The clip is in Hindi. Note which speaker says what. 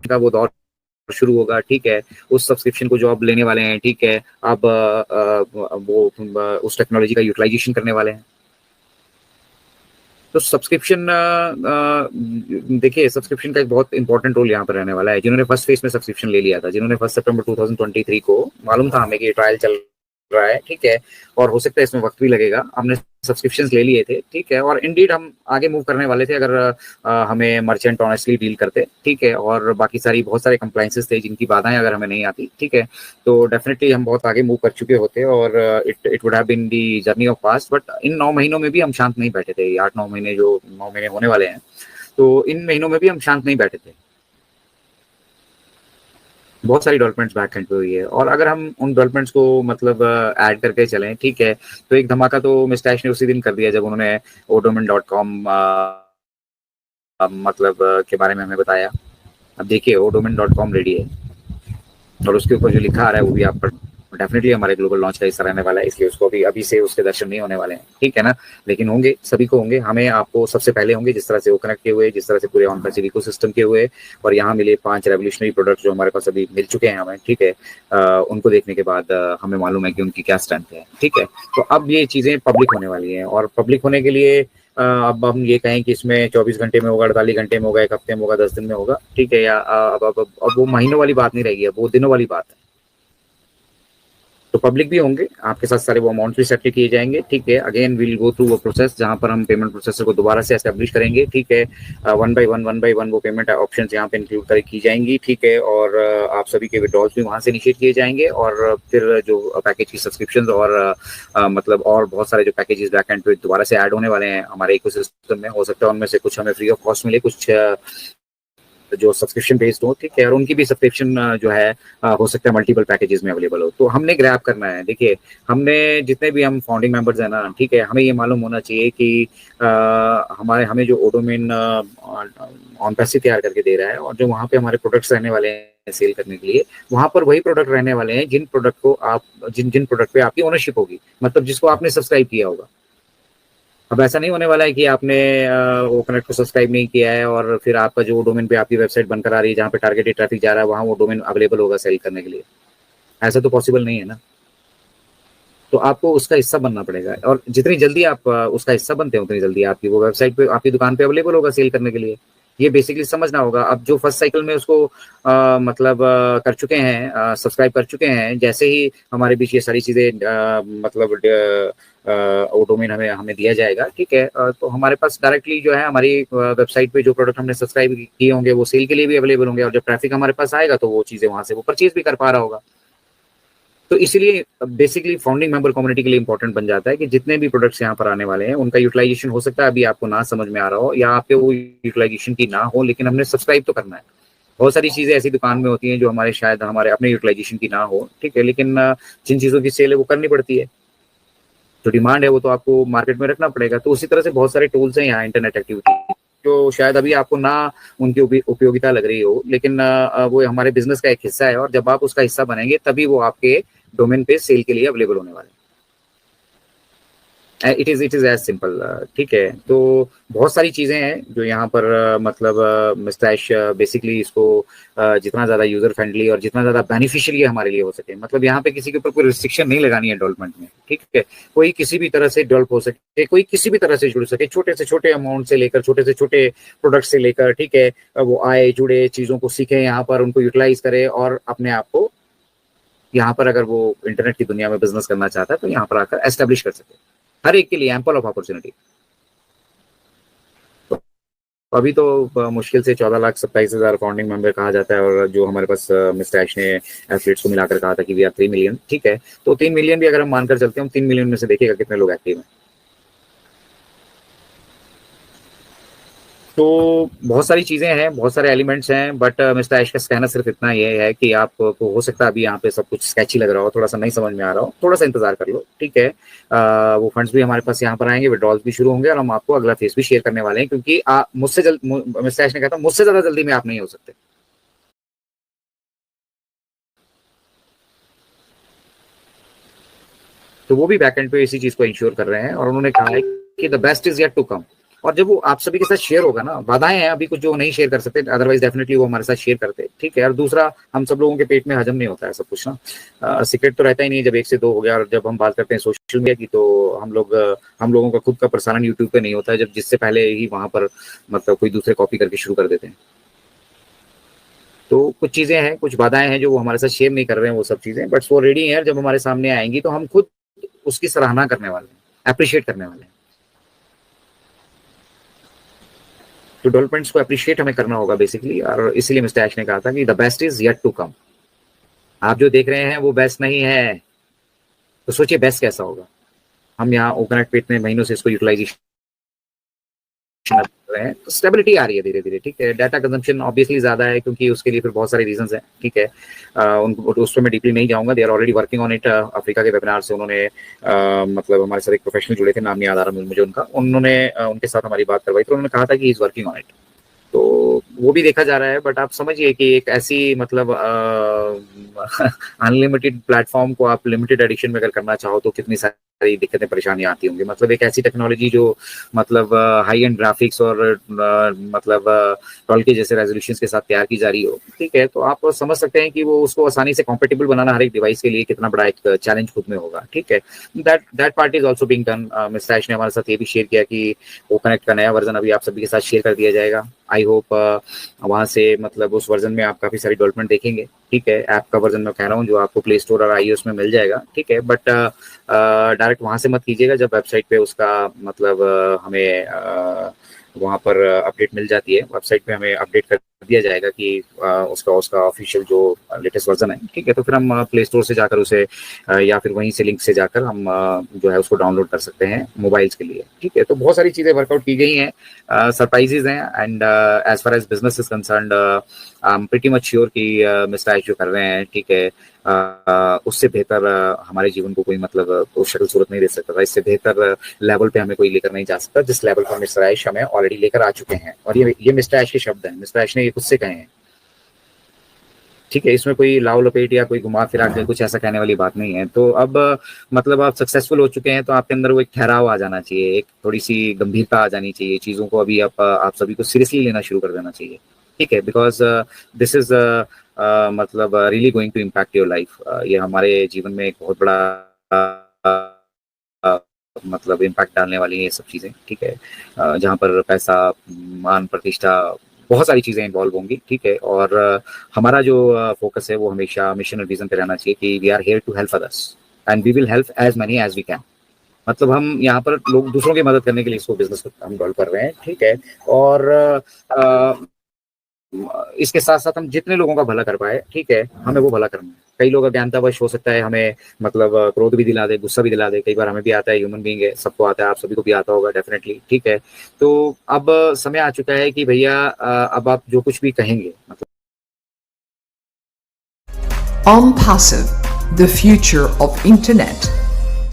Speaker 1: का वो दौर शुरू होगा, ठीक है। उस सब्सक्रिप्शन को जो आप लेने वाले हैं, ठीक है, आप वो उस टेक्नोलॉजी का यूटिलाइजेशन करने वाले हैं। तो सब्सक्रिप्शन, देखिए सब्सक्रिप्शन का एक बहुत इंपॉर्टेंट रोल यहाँ पर रहने वाला है। जिन्होंने फर्स्ट फेज में सब्सक्रिप्शन ले लिया था, जिन्होंने 1 सितंबर 2023 को मालूम था हमें कि ये ट्रायल चल रहा है, ठीक है, और हो सकता है इसमें वक्त भी लगेगा, हमने सब्सक्रिप्शंस ले लिए थे, ठीक है, और इंडीड हम आगे मूव करने वाले थे अगर हमें मर्चेंट ऑनेस्टली डील करते, ठीक है, और बाकी सारी बहुत सारे कंप्लाइंसेस थे जिनकी बाधाएं अगर हमें नहीं आती, ठीक है, तो डेफिनेटली हम बहुत आगे मूव कर चुके होते और it would have been the journey of past. But in 9 महीनों में भी हम शांत नहीं बैठे थे। 8-9 महीने, जो 9 महीने होने वाले हैं, तो इन महीनों में भी हम शांत नहीं बैठे थे। बहुत सारी डेवलपमेंट्स बैक एंड पे हुई है, और अगर हम उन डेवलपमेंट्स को मतलब ऐड करके चलें, ठीक है, तो एक धमाका तो मिस्टर ऐश ने उसी दिन कर दिया जब उन्होंने odomain.com मतलब के बारे में हमें बताया। अब देखिए odomain.com रेडी है, और उसके ऊपर जो लिखा आ रहा है वो भी आप डेफिनेटली हमारे ग्लोबल लॉन्च का हिस्सा रहने वाला है, इसलिए उसको अभी से उसके दर्शन नहीं होने वाले हैं, ठीक है ना। लेकिन होंगे, सभी को होंगे, हमें आपको सबसे पहले होंगे, जिस तरह से वो कनेक्ट किए हुए, जिस तरह से पूरे ऑन पैसिव इकोसिस्टम के हुए, और यहाँ मिले 5 रेवोल्यूशनरी प्रोडक्ट जो हमारे पास अभी मिल चुके हैं हमें, ठीक है। उनको देखने के बाद हमें मालूम है कि उनकी क्या स्ट्रेंथ है, ठीक है। तो अब ये चीजें पब्लिक होने वाली हैं, और पब्लिक होने के लिए अब हम ये कहें कि इसमें 24 घंटे में होगा, 48 घंटे में होगा, 1 हफ्ते में होगा, 10 दिन में होगा, ठीक है, या अब वो महीनों वाली बात नहीं रहेगी, अब वो दिनों वाली बात है। तो पब्लिक भी होंगे आपके साथ, सारे वो अमाउंट भी सेटल किए जाएंगे, ठीक है। अगेन विल गो थ्रू वो प्रोसेस जहां पर हम पेमेंट प्रोसेसर को दोबारा से एस्टेब्लिश करेंगे, ठीक है। वन बाय वन वो पेमेंट ऑप्शंस यहाँ पे इंक्लूड की जाएंगी, ठीक है, और आप सभी के विड्रॉल्स भी वहां से इनिशिएट किए जाएंगे, और फिर जो पैकेज की सब्सक्रिप्शन और मतलब और बहुत सारे जो पैकेजेस बैक एंड पे दोबारा से ऐड होने वाले हैं हमारे इकोसिस्टम में, हो सकता है उनमें से कुछ हमें फ्री ऑफ कॉस्ट मिले, कुछ जो सब्सक्रिप्शन बेस्ड हो, ठीक है, और उनकी भी सब्सक्रिप्शन जो है हो सकता है मल्टीपल पैकेजेस में अवेलेबल हो। तो हमने ग्रैब करना है, देखिए हमने जितने भी हम फाउंडिंग मेंबर्स हैं ना, ठीक है, हमें ये मालूम होना चाहिए कि हमें जो ओडोमेन ऑन पैसिव तैयार करके दे रहा है, और जो वहाँ पे हमारे प्रोडक्ट्स रहने वाले हैं सेल करने के लिए, वहां पर वही प्रोडक्ट रहने वाले हैं जिन प्रोडक्ट को आप जिन प्रोडक्ट पे आपकी ओनरशिप होगी, मतलब जिसको आपने सब्सक्राइब किया होगा। अब ऐसा नहीं होने वाला है कि आपने वो कनेक्ट को सब्सक्राइब नहीं किया है और फिर आपका जो डोमेन पे आपकी वेबसाइट बनकर आ रही है जहाँ पे टारगेटेड ट्रैफिक जा रहा है वहां वो डोमेन अवेलेबल होगा सेल करने के लिए। ऐसा तो पॉसिबल नहीं है ना। तो आपको उसका हिस्सा बनना पड़ेगा, और जितनी जल्दी आप उसका हिस्सा बनते हैं उतनी जल्दी आपकी वो वेबसाइट पे, आपकी दुकान पे अवेलेबल होगा सेल करने के लिए। ये बेसिकली समझना होगा। अब जो फर्स्ट साइकिल में उसको मतलब कर चुके हैं, सब्सक्राइब कर चुके हैं, जैसे ही हमारे बीच ये सारी चीजें मतलब वो डोमेन हमें हमें दिया जाएगा, ठीक है, तो हमारे पास डायरेक्टली जो है हमारी वेबसाइट पे जो प्रोडक्ट हमने सब्सक्राइब किए होंगे वो सेल के लिए भी अवेलेबल होंगे, और जब ट्रैफिक हमारे पास आएगा तो वो चीजें वहां से वो परचेज भी कर पा रहा होगा। तो इसीलिए बेसिकली फाउंडिंग मेंबर कम्युनिटी के लिए इंपॉर्टेंट बन जाता है कि जितने भी प्रोडक्ट्स यहाँ पर आने वाले हैं उनका यूटिलाइजेशन हो सकता है अभी आपको ना समझ में आ रहा हो, या आपके वो यूटिलाइजेशन की ना हो, लेकिन हमने सब्सक्राइब तो करना है। बहुत सारी चीजें ऐसी दुकान में होती हैं जो हमारे शायद हमारे अपने यूटिलाइजेशन की ना हो, ठीक है, लेकिन जिन चीजों की सेल है वो करनी पड़ती है, जो डिमांड है वो तो आपको मार्केट में रखना पड़ेगा। तो उसी तरह से बहुत सारे टूल्स हैं यहाँ इंटरनेट एक्टिविटी जो शायद अभी आपको ना उनकी उपयोगिता लग रही हो, लेकिन वो हमारे बिजनेस का एक हिस्सा है, और जब आप उसका हिस्सा बनेंगे तभी वो आपके डोमेन पे सेल के लिए अवेलेबल होने वाले हैं। इट इज एज सिंपल, ठीक है। तो बहुत सारी चीजें हैं जो यहाँ पर मतलब मिस्टैश बेसिकली इसको जितना ज्यादा यूजर फ्रेंडली और जितना ज्यादा बेनिफिशियल हमारे लिए हो सके, मतलब यहाँ पे किसी के ऊपर कोई रिस्ट्रिक्शन नहीं लगानी है डेवलपमेंट में, ठीक है। कोई किसी भी तरह से डेवलप हो सके, कोई किसी भी तरह से जुड़ सके, छोटे से छोटे अमाउंट से लेकर छोटे से छोटे प्रोडक्ट से लेकर, ठीक है, वो आए जुड़े चीजों को सीखे यहाँ पर, उनको यूटिलाइज करे, और अपने आप को यहाँ पर अगर वो इंटरनेट की दुनिया में बिजनेस करना चाहता है तो यहाँ पर आकर एस्टेब्लिश कर सके। हर एक के लिए एम्पल ऑफ अपॉर्चुनिटी। तो अभी तो मुश्किल से 14,27,000 फाउंडिंग मेंबर कहा जाता है, और जो हमारे पास मिस्टर ऐश ने एथलीट्स को मिलाकर कहा था कि वी आर 3 मिलियन, ठीक है। तो 3 मिलियन भी अगर हम मानकर चलते हैं, 3 मिलियन में से देखिएगा कितने लोग एक्टिव हैं। तो बहुत सारी चीजें हैं, बहुत सारे एलिमेंट्स हैं, बट मिस्टर ऐश का कहना सिर्फ इतना ये है कि आपको हो सकता है अभी यहाँ पे सब कुछ स्केची लग रहा हो, थोड़ा सा नहीं समझ में आ रहा हो, थोड़ा सा इंतजार कर लो, ठीक है। वो फंड्स भी हमारे पास यहाँ पर आएंगे, विड्रॉल्स भी शुरू होंगे, और हम आपको अगला फेज भी शेयर करने वाले हैं, क्योंकि मुझसे जल्द मिस्टर ऐश ने कहा था मुझसे ज्यादा जल्दी में आप नहीं हो सकते। तो वो भी बैकएंड पे इसी चीज को इंश्योर कर रहे हैं और उन्होंने कहा है कि the best is yet to come. और जब वो आप सभी के साथ शेयर होगा ना, बाधाएं हैं अभी कुछ जो नहीं शेयर कर सकते, अदरवाइज डेफिनेटली वो हमारे साथ शेयर करते, ठीक है। और दूसरा, हम सब लोगों के पेट में हजम नहीं होता है सब कुछ ना, सीक्रेट तो रहता ही नहीं, जब 1 से 2 हो गया। और जब हम बात करते हैं सोशल मीडिया की, तो हम लोगों का खुद का प्रसारण यूट्यूब पे नहीं होता है, जब जिससे पहले ही वहां पर मतलब कोई दूसरे कॉपी करके शुरू कर देते हैं। तो कुछ चीजें हैं, कुछ बाधाएं हैं जो वो हमारे साथ शेयर नहीं कर रहे हैं वो सब चीजें, बट वो रेडी है, जब हमारे सामने आएंगी तो हम खुद उसकी सराहना करने वाले हैं, अप्रिशिएट करने वाले हैं। तो डेवलपमेंट्स को अप्रिशिएट हमें करना होगा बेसिकली, और इसीलिए मिस्टर ऐश ने कहा था कि the best is yet to come. आप जो देख रहे हैं वो बेस्ट नहीं है, तो सोचिए बेस्ट कैसा होगा। हम यहाँ ओकनेट पे इतने महीनों से इसको यूटिलाइजेशन कर रहे हैं, तो स्टेबिलिटी आ रही है धीरे धीरे, ठीक है। डाटा कंजम्पशन ऑब्वियसली ज्यादा है, क्योंकि उसके लिए फिर बहुत सारे रीजंस हैं, ठीक है। उस पर मैं डीपली नहीं जाऊंगा, they are already working on it. Africa के वेबिनार से उन्होंने मतलब हमारे साथ एक प्रोफेशनल जुड़े थे, नाम नहीं याद आ रहा मुझे उनका, उन्होंने उनके साथ हमारी बात करवाई, तो उन्होंने कहा था कि इज वर्किंग ऑन इट। तो वो भी देखा जा रहा है, बट आप समझिए कि एक ऐसी मतलब अनलिमिटेड प्लेटफॉर्म को आप लिमिटेड एडिशन में अगर करना चाहो तो कितनी सारी दिक्कतें परेशानियां आती होंगी। मतलब एक ऐसी टेक्नोलॉजी जो मतलब हाई एंड ग्राफिक्स और मतलब 12 के जैसे रेजोल्यूशन के साथ तैयार की जा रही हो, ठीक है, तो आप समझ सकते हैं कि वो उसको आसानी से कॉम्पेटिबल बनाना हर एक डिवाइस के लिए कितना बड़ा एक चैलेंज खुद में होगा, ठीक है। That part is also being done. Mister Ash ने हमारे साथ ये भी शेयर किया कि वो कनेक्ट का नया वर्जन अभी आप सभी के साथ शेयर कर दिया जाएगा। आई होप वहां से मतलब उस वर्जन में आप काफी सारी डेवलपमेंट देखेंगे, ठीक है। ऐप का वर्जन मैं कह रहा हूँ जो आपको प्ले स्टोर और iOS में मिल जाएगा, ठीक है। बट डायरेक्ट वहां से मत कीजिएगा, जब वेबसाइट पे उसका मतलब हमें वहां पर अपडेट मिल जाती है, वेबसाइट पे हमें अपडेट कर दिया जाएगा कि उसका ऑफिशियल जो लेटेस्ट वर्जन है, ठीक है। तो फिर हम प्ले स्टोर से जाकर उसे या फिर वहीं से लिंक से जाकर हम जो है उसको डाउनलोड कर सकते हैं मोबाइल्स के लिए, ठीक है। तो बहुत सारी चीजें वर्कआउट की गई हैं, सरप्राइजेज हैं, and as far as business is concerned I am pretty much sure कि मिस्टर ऐश जो कर रहे हैं, ठीक है, उससे बेहतर हमारे जीवन को कोई मतलब शक्ल सूरत नहीं दे सकता था। इससे बेहतर लेवल पे हमें कोई लेकर नहीं जा सकता, जिस लेवल पर मिस्टर ऐश हमें ऑलरेडी लेकर आ चुके हैं। और ये मिस्टर ऐश के शब्द हैं, मिस्टर ऐश ने ये खुद से कहे हैं, ठीक है। इसमें कोई लाव लपेट या कोई घुमा फिरा के कुछ ऐसा कहने वाली बात नहीं है। तो अब मतलब आप सक्सेसफुल हो चुके हैं, तो आपके अंदर वो एक ठहराव आ जाना चाहिए, एक थोड़ी सी गंभीरता आ जानी चाहिए चीजों को। अभी आप सभी को सीरियसली लेना शुरू कर देना चाहिए, ठीक है, बिकॉज दिस इज मतलब really going to impact your life. ये हमारे जीवन में एक बहुत बड़ा मतलब इम्पैक्ट डालने वाली है ये सब चीजें, ठीक है। जहाँ पर पैसा, मान, प्रतिष्ठा, बहुत सारी चीजें इन्वॉल्व होंगी, ठीक है। और हमारा जो फोकस है वो हमेशा मिशन और विजन पे रहना चाहिए कि we are here to help others and we will help as money as we can. मतलब हम यहाँ पर लोग दूसरों की मदद करने के लिए इसको बिजनेस हम डेवलप कर रहे हैं, ठीक है। और इसके साथ साथ हम जितने लोगों का भला कर पाए, ठीक है, हमें वो भला करना है। कई लोग अज्ञानतावश हो सकता है हमें मतलब क्रोध भी दिला दे, गुस्सा भी दिला दे, कई बार हमें भी आता है, ह्यूमन बीइंग है, सबको आता है, आप सभी को भी आता होगा डेफिनेटली, ठीक है। तो अब समय आ चुका है कि भैया अब आप जो कुछ भी कहेंगे मतलब
Speaker 2: OnPassive, the future of internet.